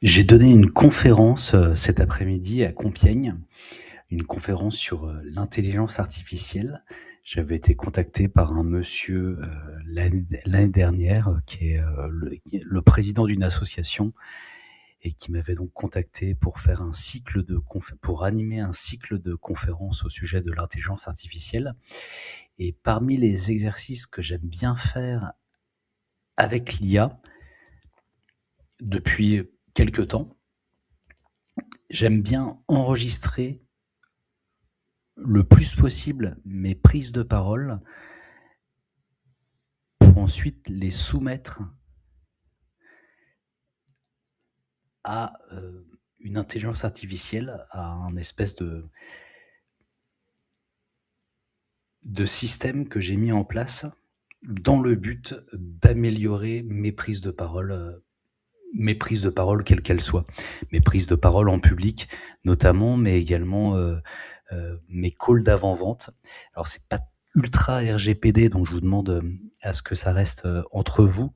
J'ai donné une conférence, cet après-midi à Compiègne, une conférence sur, l'intelligence artificielle. J'avais été contacté par un monsieur, l'année dernière, qui est, le président d'une association et qui m'avait donc contacté pour faire un cycle de pour animer un cycle de conférences au sujet de l'intelligence artificielle. Et parmi les exercices que j'aime bien faire avec l'IA depuis quelque temps, j'aime bien enregistrer le plus possible mes prises de parole pour ensuite les soumettre à, une intelligence artificielle, à un espèce de système que j'ai mis en place dans le but d'améliorer mes prises de parole quelles qu'elles soient. Mes prises de parole en public notamment, mais également, mes calls d'avant-vente. Alors c'est pas ultra RGPD, donc je vous demande, à ce que ça reste, entre vous.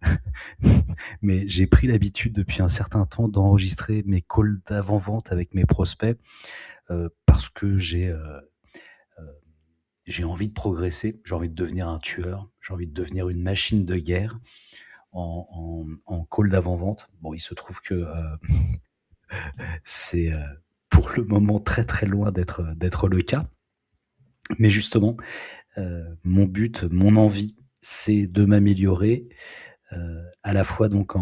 Mais j'ai pris l'habitude depuis un certain temps d'enregistrer mes calls d'avant-vente avec mes prospects, parce que j'ai envie de progresser, j'ai envie de devenir un tueur, j'ai envie de devenir une machine de guerre en call d'avant-vente. Bon, il se trouve que, c'est, pour le moment très, très loin d'être le cas. Mais justement, mon but, mon envie, c'est de m'améliorer, à la fois donc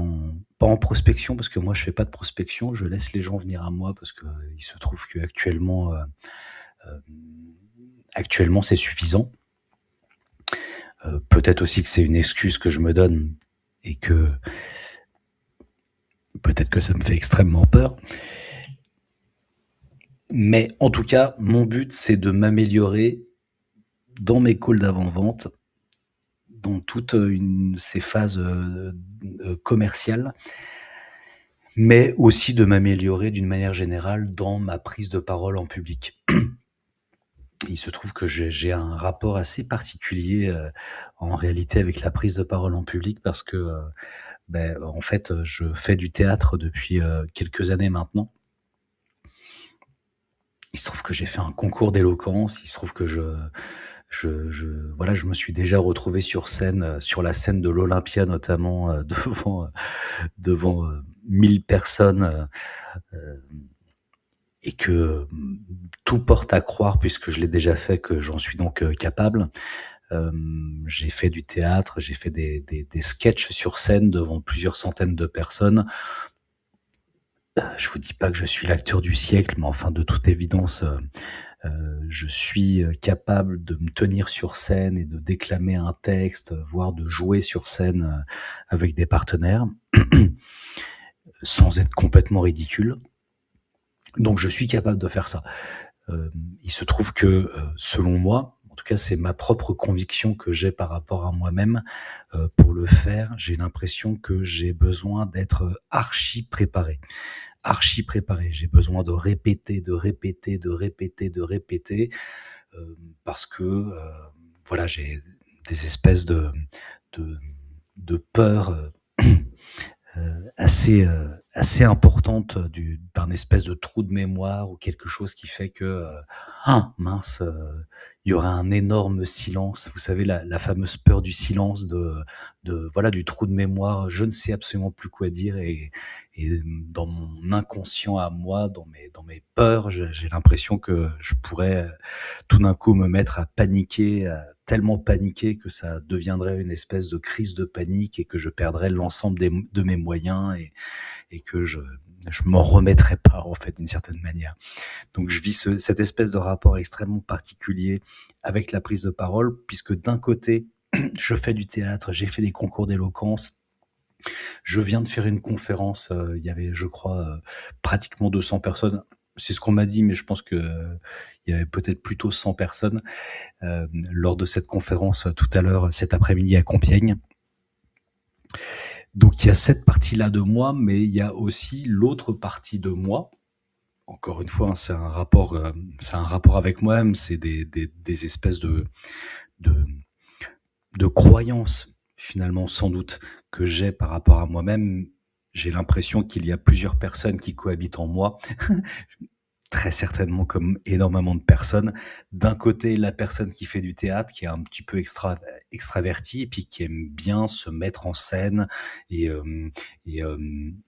pas en prospection parce que moi je fais pas de prospection, je laisse les gens venir à moi parce que il se trouve qu'actuellement, hem, actuellement c'est suffisant. Peut-être aussi que c'est une excuse que je me donne et que peut-être que ça me fait extrêmement peur. Mais en tout cas, mon but, c'est de m'améliorer dans mes calls d'avant-vente, dans toutes, ces phases, commerciales, mais aussi de m'améliorer d'une manière générale dans ma prise de parole en public. Il se trouve que j'ai un rapport assez particulier, en réalité avec la prise de parole en public parce que, en fait, je fais du théâtre depuis, quelques années maintenant. Il se trouve que j'ai fait un concours d'éloquence, il se trouve que je voilà, je me suis déjà retrouvé sur scène, sur la scène de l'Olympia notamment, devant, 1000 personnes, heu et que, tout porte à croire, puisque je l'ai déjà fait, que j'en suis donc, capable. J'ai fait du théâtre, j'ai fait des sketchs sur scène devant plusieurs centaines de personnes. Je vous dis pas que je suis l'acteur du siècle, mais enfin de toute évidence, je suis, capable de me tenir sur scène et de déclamer un texte, voire de jouer sur scène, avec des partenaires, sans être complètement ridicule. Donc je suis capable de faire ça. Hem, il se trouve que, selon moi, en tout cas c'est ma propre conviction que j'ai par rapport à moi-même, pour le faire, j'ai l'impression que j'ai besoin d'être, archi préparé. Archi préparé. J'ai besoin de répéter, de répéter, de répéter, de répéter, parce que, voilà, j'ai des espèces de de peurs, assez importante d'un espèce de trou de mémoire ou quelque chose qui fait que, ah mince, il y aura un énorme silence. Vous savez la fameuse peur du silence de voilà, du trou de mémoire. Je ne sais absolument plus quoi dire et dans mon inconscient à moi, dans mes peurs, j'ai l'impression que je pourrais, tout d'un coup me mettre à paniquer, tellement paniquer que ça deviendrait une espèce de crise de panique et que je perdrais l'ensemble de mes moyens et que je m'en remettrais pas, en fait, d'une certaine manière. Donc je vis cette espèce de rapport extrêmement particulier avec la prise de parole, puisque d'un côté, je fais du théâtre, j'ai fait des concours d'éloquence, je viens de faire une conférence, il y avait, je crois, pratiquement 200 personnes. C'est ce qu'on m'a dit, mais je pense que, il y avait peut-être plutôt 100 personnes, lors de cette conférence, tout à l'heure, cet après-midi à Compiègne. Donc il y a cette partie-là de moi, mais il y a aussi l'autre partie de moi. Encore une fois, hein, c'est un rapport avec moi-même, c'est des espèces de de croyances, finalement, sans doute, que j'ai par rapport à moi-même J'ai l'impression qu'il y a plusieurs personnes qui cohabitent en moi, très certainement comme énormément de personnes. D'un côté, la personne qui fait du théâtre, qui est un petit peu extravertie et puis qui aime bien se mettre en scène et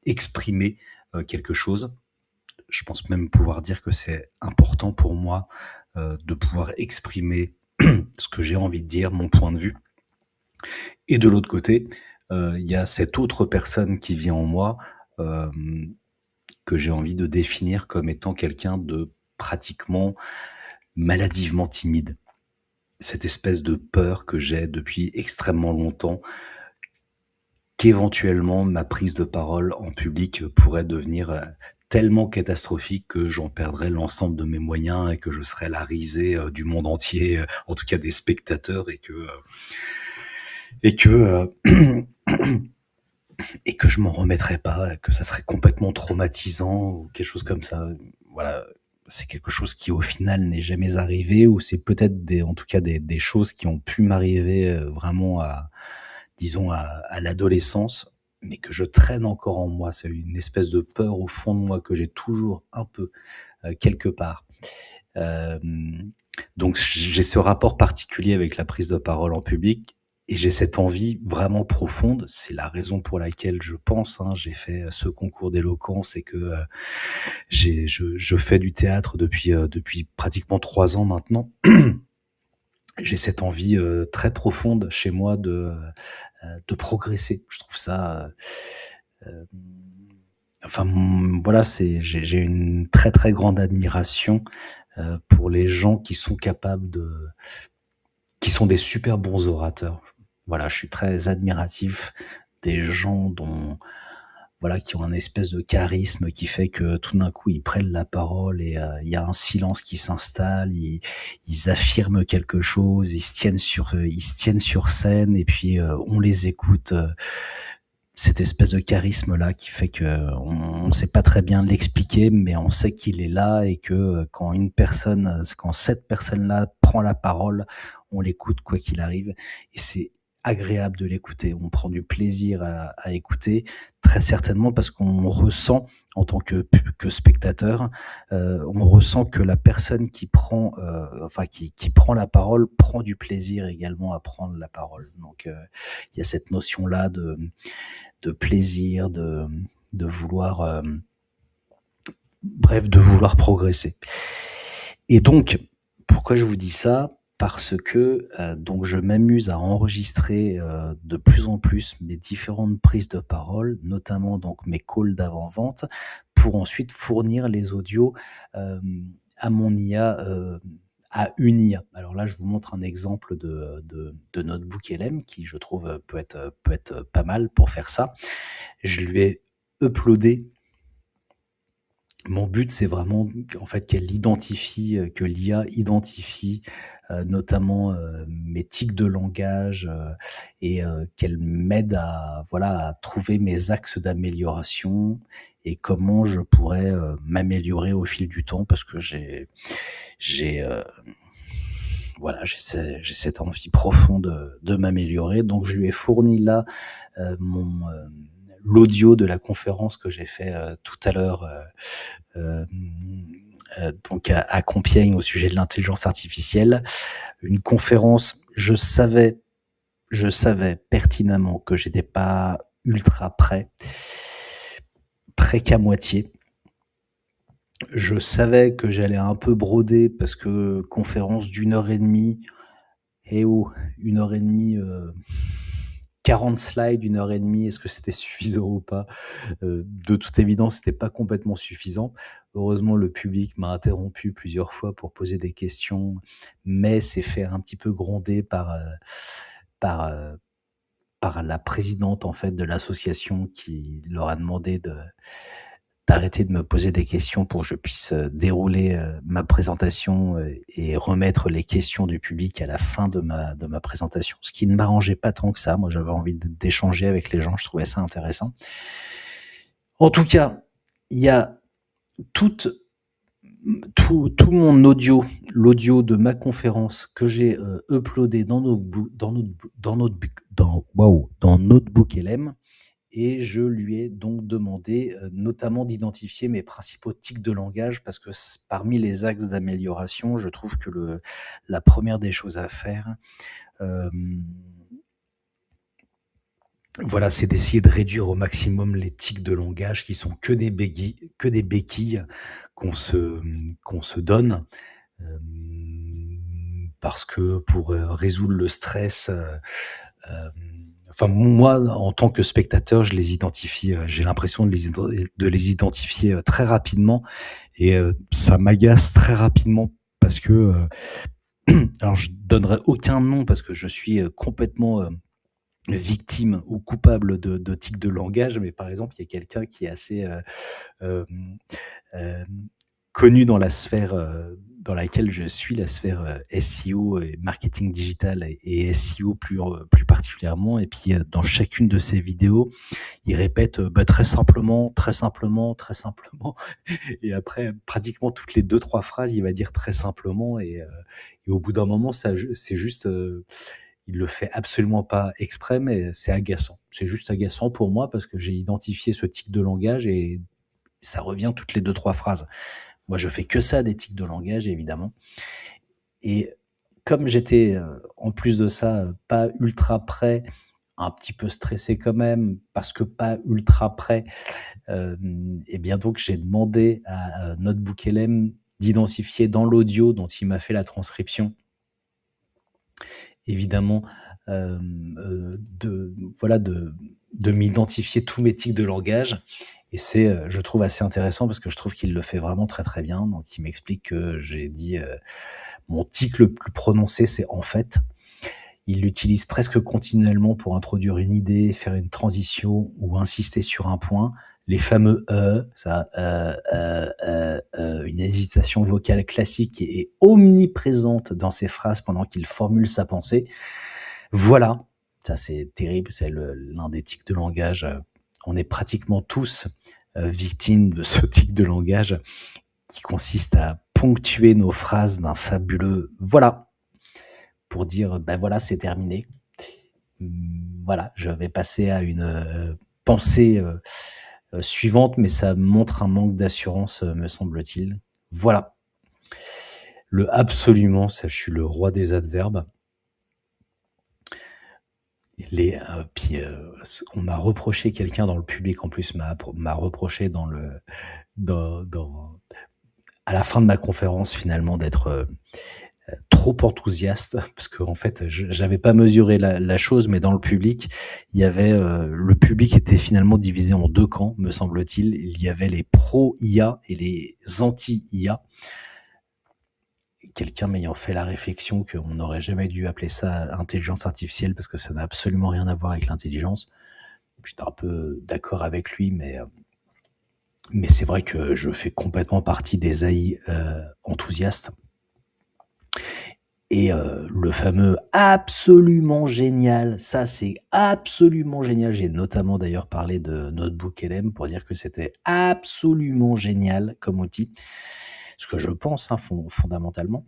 exprimer, quelque chose. Je pense même pouvoir dire que c'est important pour moi, de pouvoir exprimer ce que j'ai envie de dire, mon point de vue. Et de l'autre côté, il y a cette autre personne qui vit en moi, hem, que j'ai envie de définir comme étant quelqu'un de pratiquement maladivement timide. Cette espèce de peur que j'ai depuis extrêmement longtemps qu'éventuellement ma prise de parole en public pourrait devenir, tellement catastrophique que j'en perdrais l'ensemble de mes moyens et que je serais la risée, du monde entier, en tout cas des spectateurs et que, et que je m'en remettrais pas, que ça serait complètement traumatisant ou quelque chose comme ça. Voilà, c'est quelque chose qui au final n'est jamais arrivé ou c'est peut-être des en tout cas des choses qui ont pu m'arriver, vraiment à disons à l'adolescence, mais que je traîne encore en moi. C'est une espèce de peur au fond de moi que j'ai toujours un peu, quelque part. Hem, donc j'ai ce rapport particulier avec la prise de parole en public et j'ai cette envie vraiment profonde. C'est la raison pour laquelle je pense, hein, j'ai fait, ce concours d'éloquence et que, je fais du théâtre depuis pratiquement 3 ans maintenant. J'ai cette envie, très profonde chez moi de progresser. Je trouve ça, hem, enfin, voilà, j'ai une très, très grande admiration, pour les gens qui sont capables qui sont des super bons orateurs. Voilà, je suis très admiratif des gens dont voilà, qui ont un espèce de charisme qui fait que tout d'un coup, ils prennent la parole et il y a un silence qui s'installe, ils affirment quelque chose, ils se tiennent sur scène et puis, on les écoute, cette espèce de charisme-là qui fait qu'on ne sait pas très bien l'expliquer, mais on sait qu'il est là et que, quand cette personne-là prend la parole, on l'écoute quoi qu'il arrive et c'est agréable de l'écouter. On prend du plaisir à écouter, très certainement parce qu'on ressent en tant que spectateur, on ressent que la personne qui prend, enfin qui prend la parole, prend du plaisir également à prendre la parole. Donc, il y a cette notion-là de plaisir, de vouloir, bref, de vouloir progresser. Et donc, pourquoi je vous dis ça? Parce que, donc je m'amuse à enregistrer, de plus en plus mes différentes prises de parole, notamment donc mes calls d'avant-vente, pour ensuite fournir les audios, à mon IA, à une IA. Alors là, je vous montre un exemple de Notebook LM qui, je trouve, peut être pas mal pour faire ça. Je lui ai uploadé. Mon but, c'est vraiment en fait qu'elle identifie, que l'IA identifie, notamment, mes tics de langage, et qu'elle m'aide à voilà, à trouver mes axes d'amélioration et comment je pourrais, m'améliorer au fil du temps parce que j'ai, voilà, j'ai cette envie profonde, de m'améliorer. Donc je lui ai fourni là, l'audio de la conférence que j'ai fait, tout à l'heure, hem, donc à Compiègne au sujet de l'intelligence artificielle. Une conférence, je savais pertinemment que j'étais pas ultra prêt qu'à moitié. Je savais que j'allais un peu broder parce que conférence d'1 heure et demie, eh oh, 1 heure et demie, 40 slides, 1 heure et demie, est-ce que c'était suffisant ou pas? De toute évidence, c'était pas complètement suffisant. Heureusement, le public m'a interrompu plusieurs fois pour poser des questions, mais s'est fait un petit peu gronder par, par la présidente, en fait, de l'association qui leur a demandé d'arrêter de me poser des questions pour que je puisse, dérouler, ma présentation, et remettre les questions du public à la fin de ma présentation. Ce qui ne m'arrangeait pas tant que ça. Moi, j'avais envie d'échanger avec les gens, je trouvais ça intéressant. En tout cas, il y a toute tout mon audio, l'audio de ma conférence que j'ai, uploadé dans Notebook LM et je lui ai donc demandé, notamment d'identifier mes principaux tics de langage parce que parmi les axes d'amélioration, je trouve que la première des choses à faire, hem, voilà, c'est d'essayer de réduire au maximum les tics de langage qui sont que des béquilles qu'on se donne, parce que pour, résoudre le stress, hem, enfin moi, en tant que spectateur, je les identifie, j'ai l'impression de les identifier, très rapidement et ça m'agace très rapidement parce que, alors je donnerai aucun nom parce que je suis, complètement, victime ou coupable de tics de langage, mais par exemple, il y a quelqu'un qui est assez, hem, hem, connu dans la sphère, dans laquelle je suis, la sphère, SEO et marketing digital et SEO plus particulièrement et puis, dans chacune de ses vidéos, il répète, bah, très simplement, très simplement, très simplement et après pratiquement toutes les deux trois phrases, il va dire très simplement et au bout d'un moment, c'est juste, il le fait absolument pas exprès, mais c'est agaçant. C'est juste agaçant pour moi parce que j'ai identifié ce tic de langage et ça revient toutes les deux trois phrases. Moi, je fais que ça, des tics de langage, évidemment. Et comme j'étais, en plus de ça, pas ultra prêt, un petit peu stressé quand même, parce que pas ultra prêt, et bien donc j'ai demandé à, NotebookLM d'identifier dans l'audio dont il m'a fait la transcription, évidemment, de voilà, de m'identifier tous mes tics de langage et c'est, je trouve assez intéressant parce que je trouve qu'il le fait vraiment très, très bien. Donc il m'explique que j'ai dit, mon tic le plus prononcé, c'est «en fait». Il l'utilise presque continuellement pour introduire une idée, faire une transition ou insister sur un point. Les fameux ça, une hésitation vocale classique et omniprésente dans ses phrases pendant qu'il formule sa pensée. Voilà, ça c'est terrible, c'est l'un des tics de langage. On est pratiquement tous victimes de ce tic de langage qui consiste à ponctuer nos phrases d'un fabuleux voilà pour dire ben voilà, c'est terminé. Voilà, je vais passer à une pensée suivante, mais ça montre un manque d'assurance, me semble-t-il. Voilà, le absolument, ça, je suis le roi des adverbes. Puis, on m'a reproché, quelqu'un dans le public en plus m'a reproché dans à la fin de ma conférence finalement d'être, trop enthousiaste parce qu'en fait, je j'avais pas mesuré la chose, mais dans le public, il y avait, le public était finalement divisé en 2 camps, me semble-t-il. Il y avait les pro IA et les anti IA. Quelqu'un m'ayant fait la réflexion qu'on n'aurait jamais dû appeler ça intelligence artificielle parce que ça n'a absolument rien à voir avec l'intelligence. J'étais un peu d'accord avec lui, mais c'est vrai que je fais complètement partie des AI, enthousiastes et le fameux absolument génial, ça c'est absolument génial. J'ai notamment d'ailleurs parlé de NotebookLM pour dire que c'était absolument génial comme outil. Ce que je pense, hein, fondamentalement.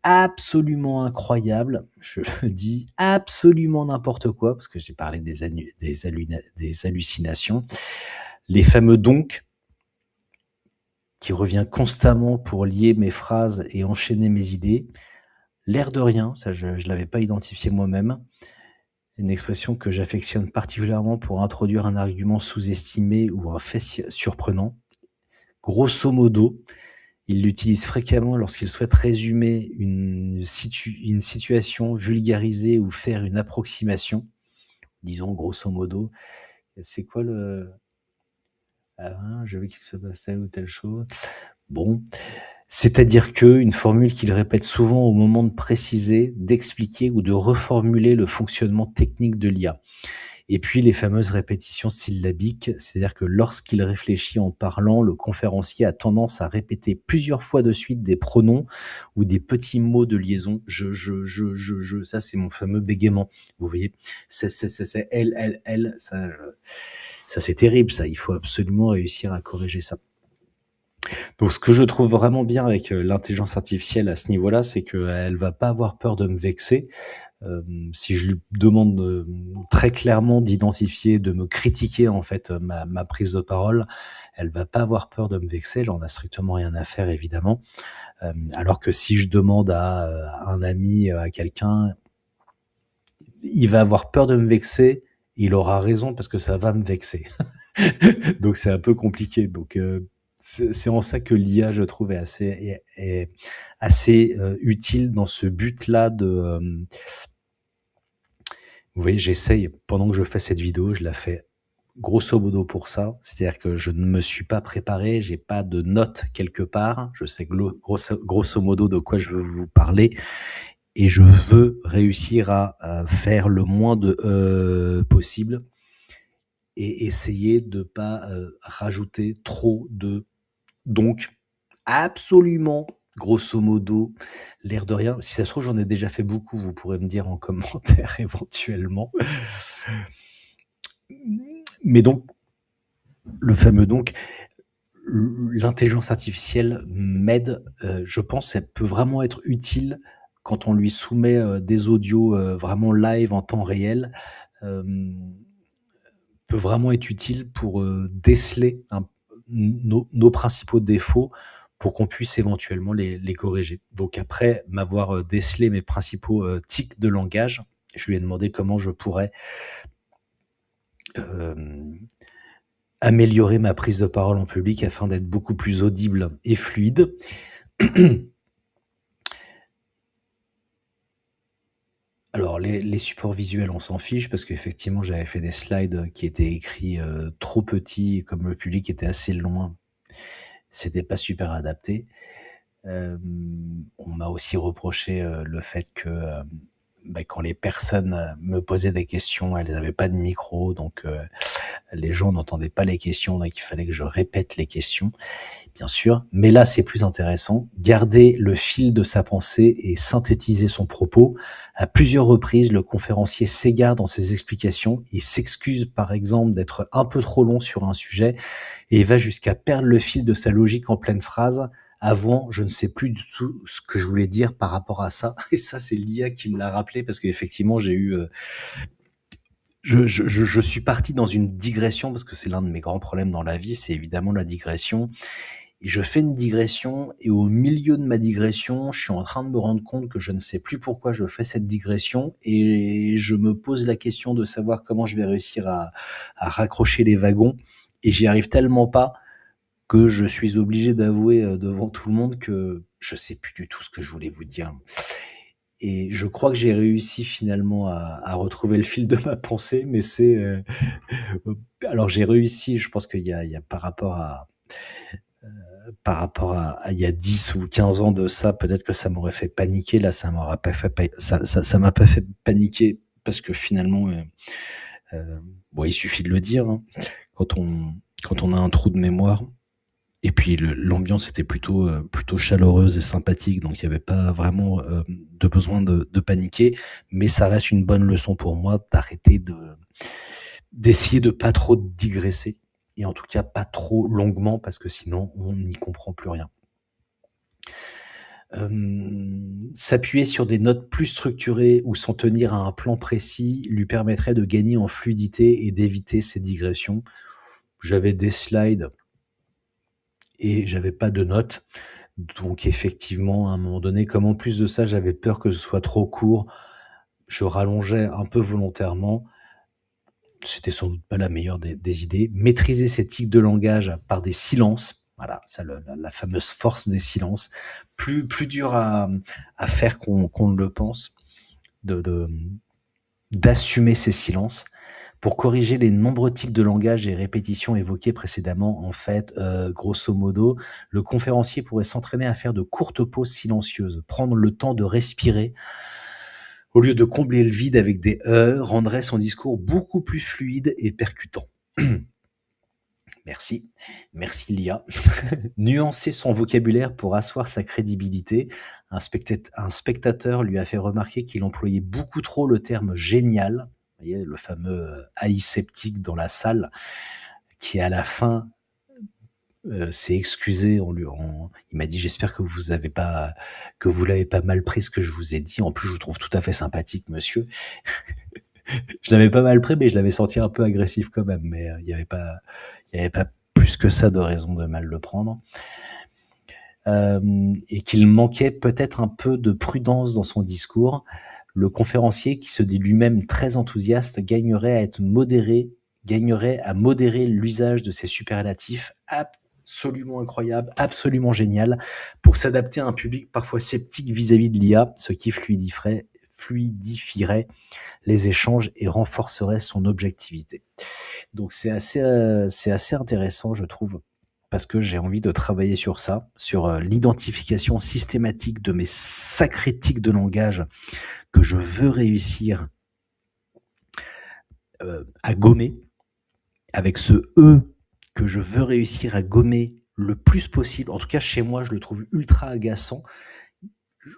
Absolument incroyable, je dis absolument n'importe quoi, parce que j'ai parlé des hallucinations. Les fameux donc, qui revient constamment pour lier mes phrases et enchaîner mes idées. L'air de rien, ça je l'avais pas identifié moi-même. Une expression que j'affectionne particulièrement pour introduire un argument sous-estimé ou un fait surprenant. Grosso modo, il l'utilise fréquemment lorsqu'il souhaite résumer une situation, vulgariser ou faire une approximation. Disons grosso modo, c'est quoi le je veux qu'il se passe telle ou telle chose. Bon, c'est-à-dire une formule qu'il répète souvent au moment de préciser, d'expliquer ou de reformuler le fonctionnement technique de l'IA. Et puis les fameuses répétitions syllabiques, c'est-à-dire que lorsqu'il réfléchit en parlant, le conférencier a tendance à répéter plusieurs fois de suite des pronoms ou des petits mots de liaison. Ça c'est mon fameux bégaiement. Vous voyez, c'est elle, ça c'est terrible ça. Il faut absolument réussir à corriger ça. Donc ce que je trouve vraiment bien avec, l'intelligence artificielle à ce niveau-là, c'est qu'elle va pas avoir peur de me vexer. Si je lui demande, très clairement d'identifier, de me critiquer en fait, ma prise de parole, elle va pas avoir peur de me vexer, elle en a strictement rien à faire évidemment. Alors que si je demande à, un ami, à quelqu'un, il va avoir peur de me vexer, il aura raison parce que ça va me vexer. Donc c'est un peu compliqué. Donc c'est en ça que l'IA, je trouve, est assez, utile dans ce but-là de, vous voyez, j'essaye pendant que je fais cette vidéo, je la fais grosso modo pour ça. C'est-à-dire que je ne me suis pas préparé, j'ai pas de notes quelque part. Je sais grosso modo de quoi je veux vous parler et je veux réussir à faire le moins de possible et essayer de pas, rajouter trop de donc absolument, grosso modo, l'air de rien. Si ça se trouve, j'en ai déjà fait beaucoup, vous pourrez me dire en commentaire éventuellement. Mais donc, le fameux donc, l'intelligence artificielle m'aide, je pense, elle peut vraiment être utile quand on lui soumet, des audios, vraiment live en temps réel, hem, peut vraiment être utile pour, déceler nos principaux défauts pour qu'on puisse éventuellement les corriger. Donc après m'avoir, décelé mes principaux, tics de langage, je lui ai demandé comment je pourrais, hem, améliorer ma prise de parole en public afin d'être beaucoup plus audible et fluide. Alors les supports visuels, on s'en fiche parce qu'effectivement, j'avais fait des slides, qui étaient écrits, trop petits et comme le public était assez loin, c'était pas super adapté. On m'a aussi reproché, le fait que, quand les personnes, me posaient des questions, elles avaient pas de micro donc les gens n'entendaient pas les questions, donc il fallait que je répète les questions, bien sûr. Mais là, c'est plus intéressant. Garder le fil de sa pensée et synthétiser son propos. À plusieurs reprises, le conférencier s'égare dans ses explications. Il s'excuse, par exemple, d'être un peu trop long sur un sujet et va jusqu'à perdre le fil de sa logique en pleine phrase. Avant, je ne sais plus du tout ce que je voulais dire par rapport à ça. Et ça, c'est l'IA qui me l'a rappelé parce qu'effectivement, j'ai eu, je suis parti dans une digression parce que c'est l'un de mes grands problèmes dans la vie, c'est évidemment la digression. Et je fais une digression et au milieu de ma digression, je suis en train de me rendre compte que je ne sais plus pourquoi je fais cette digression et je me pose la question de savoir comment je vais réussir à raccrocher les wagons et j'y arrive tellement pas que je suis obligé d'avouer, devant tout le monde que je sais plus du tout ce que je voulais vous dire. Et je crois que j'ai réussi finalement à retrouver le fil de ma pensée, mais c'est, alors j'ai réussi, je pense qu'il y a par rapport à il y a 10 ou 15 ans de ça, peut-être que ça m'aurait fait paniquer. Là, ça m'aura pas fait pa ça m'a pas fait paniquer parce que finalement, bon, il suffit de le dire, hein, quand on quand on a un trou de mémoire et puis l'ambiance était plutôt chaleureuse et sympathique, donc il y avait pas vraiment, de besoin de paniquer. Mais ça reste une bonne leçon pour moi d'arrêter d'essayer de pas trop digresser et en tout cas pas trop longuement parce que sinon on n'y comprend plus rien. S'appuyer sur des notes plus structurées ou s'en tenir à un plan précis lui permettrait de gagner en fluidité et d'éviter ces digressions. J'avais des slides et j'avais pas de notes. Donc effectivement, à un moment donné, comme en plus de ça, j'avais peur que ce soit trop court, je rallongeais un peu volontairement. C'était sans doute pas la meilleure des idées. Maîtriser ces tics de langage par des silences, voilà, ça la fameuse force des silences, plus dur à faire qu'on ne le pense, de d'assumer ces silences. Pour corriger les nombreux tics de langage et répétitions évoquées précédemment, en fait, grosso modo, le conférencier pourrait s'entraîner à faire de courtes pauses silencieuses, prendre le temps de respirer au lieu de combler le vide avec des rendrait son discours beaucoup plus fluide et percutant. Merci. Merci l'IA. Nuancer son vocabulaire pour asseoir sa crédibilité. Un spectateur lui a fait remarquer qu'il employait beaucoup trop le terme génial. Vous voyez, le fameux AI sceptique dans la salle, qui à la fin s'est excusé il m'a dit: «J'espère que vous l'avez pas mal pris ce que je vous ai dit. En plus, je vous trouve tout à fait sympathique monsieur». Je l'avais pas mal pris, mais je l'avais senti un peu agressif quand même, mais il y avait pas plus que ça de raison de mal le prendre. Et qu'il manquait peut-être un peu de prudence dans son discours. Le conférencier, qui se dit lui-même très enthousiaste, gagnerait à modérer l'usage de ces superlatifs absolument incroyables, absolument génial, pour s'adapter à un public parfois sceptique vis-à-vis de l'IA, ce qui fluidifierait les échanges et renforcerait son objectivité. Donc c'est assez intéressant, je trouve, parce que j'ai envie de travailler sur ça, sur l'identification systématique de mes sacrés tics de langage que je veux réussir à gommer, avec ce E que je veux réussir à gommer le plus possible. En tout cas, chez moi, je le trouve ultra agaçant.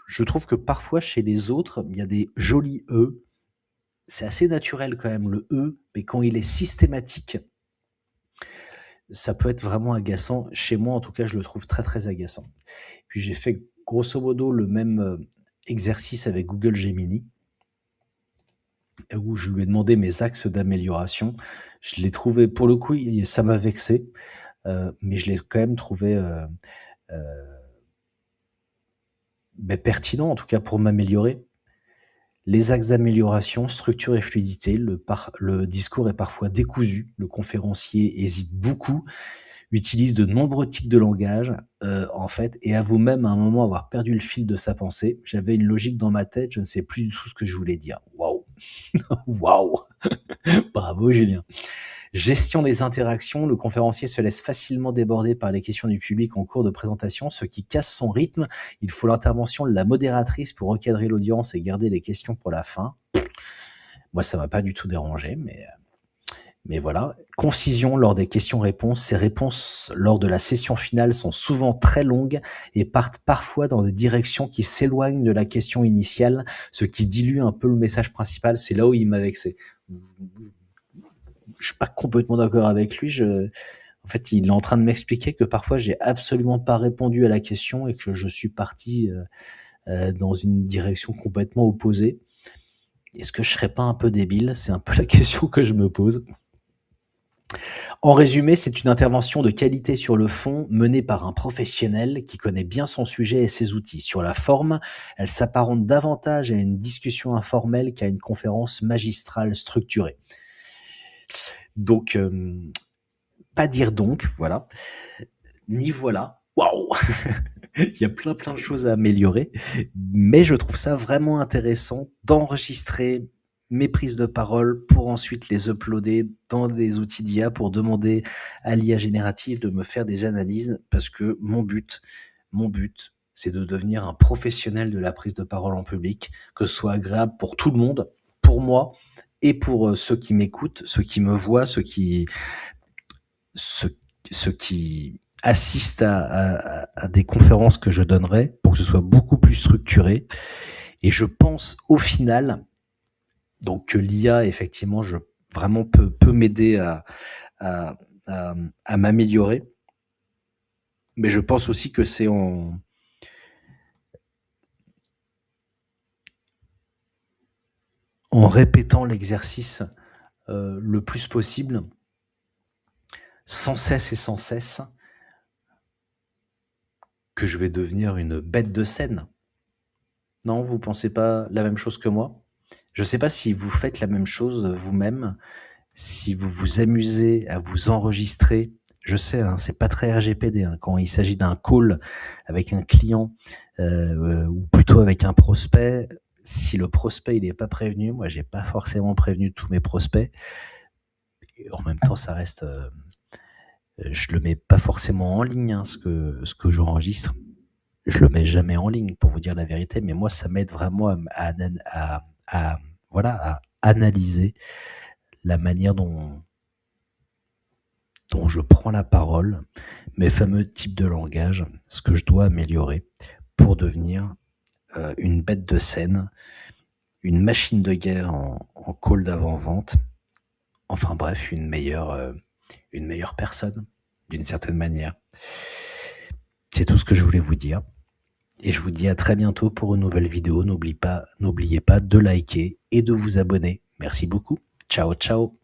Je trouve que parfois, chez les autres, il y a des jolis E. C'est assez naturel quand même, le E, mais quand il est systématique, ça peut être vraiment agaçant. Chez moi, en tout cas, je le trouve très, très agaçant. Puis j'ai fait grosso modo le même exercice avec Google Gemini, où je lui ai demandé mes axes d'amélioration. Je l'ai trouvé, pour le coup, ça m'a vexé, mais je l'ai quand même trouvé pertinent, en tout cas pour m'améliorer. Les axes d'amélioration, structure et fluidité. Le discours est parfois décousu. Le conférencier hésite beaucoup, utilise de nombreux tics de langage, en fait, et avoue même à un moment avoir perdu le fil de sa pensée. J'avais une logique dans ma tête, je ne sais plus du tout ce que je voulais dire. Waouh! Waouh! Bravo Julien. Gestion des interactions, le conférencier se laisse facilement déborder par les questions du public en cours de présentation, ce qui casse son rythme. Il faut l'intervention de la modératrice pour recadrer l'audience et garder les questions pour la fin. Moi, ça m'a pas du tout dérangé, mais voilà. Concision lors des questions-réponses. Ces réponses lors de la session finale sont souvent très longues et partent parfois dans des directions qui s'éloignent de la question initiale, ce qui dilue un peu le message principal. C'est là où il m'a vexé. Je suis pas complètement d'accord avec lui. En fait, il est en train de m'expliquer que parfois j'ai absolument pas répondu à la question et que je suis parti dans une direction complètement opposée. Est-ce que je serais pas un peu débile? C'est un peu la question que je me pose. En résumé, c'est une intervention de qualité sur le fond menée par un professionnel qui connaît bien son sujet et ses outils. Sur la forme, elle s'apparente davantage à une discussion informelle qu'à une conférence magistrale structurée. Donc, pas dire donc, voilà. Ni voilà. Waouh! Il y a plein de choses à améliorer, mais je trouve ça vraiment intéressant d'enregistrer mes prises de parole pour ensuite les uploader dans des outils d'IA pour demander à l'IA générative de me faire des analyses, parce que mon but, c'est de devenir un professionnel de la prise de parole en public, que ce soit agréable pour tout le monde, pour moi et pour ceux qui m'écoutent, ceux qui me voient, ceux qui assistent à des conférences que je donnerai, pour que ce soit beaucoup plus structuré. Et je pense au final, donc, que l'IA, effectivement, vraiment peut m'aider à, à m'améliorer. Mais je pense aussi que c'est en répétant l'exercice le plus possible, sans cesse et sans cesse, que je vais devenir une bête de scène. Non, vous pensez pas la même chose que moi? Je sais pas si vous faites la même chose vous-même, si vous vous amusez à vous enregistrer. Je sais, hein, c'est pas très RGPD, hein, quand il s'agit d'un call avec un client, ou plutôt avec un prospect. Si le prospect il est pas prévenu, moi j'ai pas forcément prévenu tous mes prospects. Et en même temps, ça reste, je le mets pas forcément en ligne, hein, ce que j'enregistre. Je le mets jamais en ligne, pour vous dire la vérité, mais moi ça m'aide vraiment voilà, à analyser la manière dont je prends la parole, mes fameux types de langage, ce que je dois améliorer pour devenir une bête de scène, une machine de guerre en call d'avant-vente, enfin bref, une meilleure personne, d'une certaine manière. C'est tout ce que je voulais vous dire et je vous dis à très bientôt pour une nouvelle vidéo. N'oubliez pas de liker et de vous abonner. Merci beaucoup. Ciao, ciao.